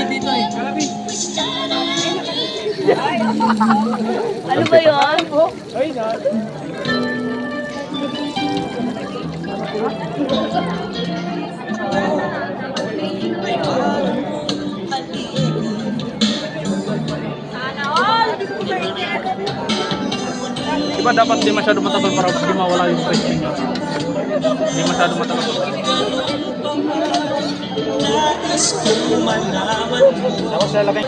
dito eh. Ano ba yun? Ay, na. Sana all! Diba dapat di masyado matagal para hindi mawala yung crispy niya. Hindi masyado matagal. Tapos lalagay.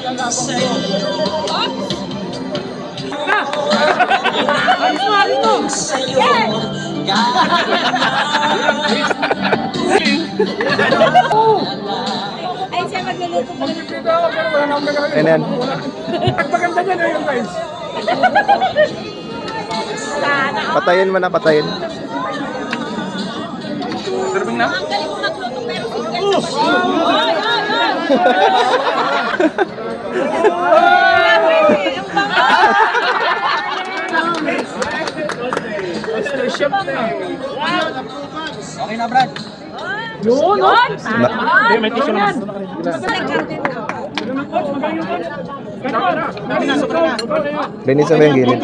Alis mo! Yes! Ay, siya magluluto pa ng Ayan. Pagpaganda niya na yung guys. sana all! Patayin mo na, patayin. Serving na? Ang galing mo magluto pero single na Master chef na. Okay na, Brad. Yun! Hindi, may tissue naman. Linisan mo yung gilid.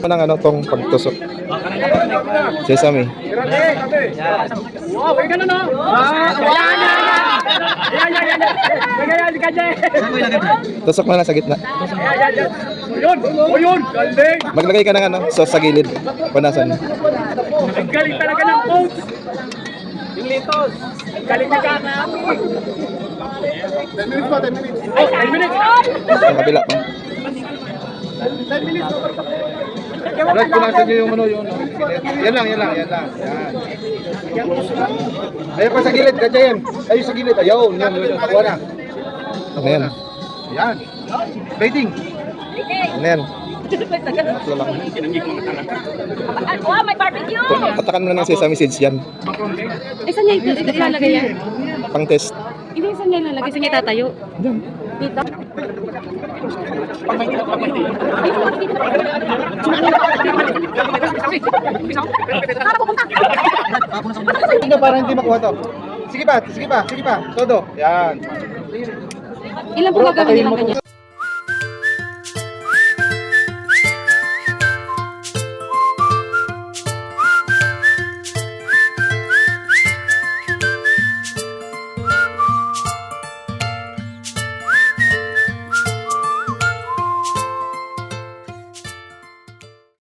Anong ano tong pagtusok? Sesame. Wow, ganun no? Yan ka dyan. Saan mo ilagay, Brad? Tusok mo na sa gitna. Yun! Galing! Maglagay ka ng ano, sauce sa gilid. Punasan. Ang galing talaga ng coach! Yung litos! Ang galing na gana! 10 minutes pa, 10 minutes! Ay, 10 minutes! Sa kabila pa. 10 minutes! Brad, punasan nyo yung ano, yung ano. Yan lang. Yan. Ayun pa sa gilid, kadyan. Ayun sa gilid. Ayun. Kuha na. Ano yan? Yan. Plating. Ano yan? Tatlo lang. Wow, may barbecue! Patakan mo na ng sesame seeds yan. Saan niya ilalagay yan? Pang test. Hindi, saan niya ilalagay? Saan niya tatayo? Dito? Hindi para hindi makuha to. Sige pa. Todo. Yan. Ilan po gagawin nilang ganyan?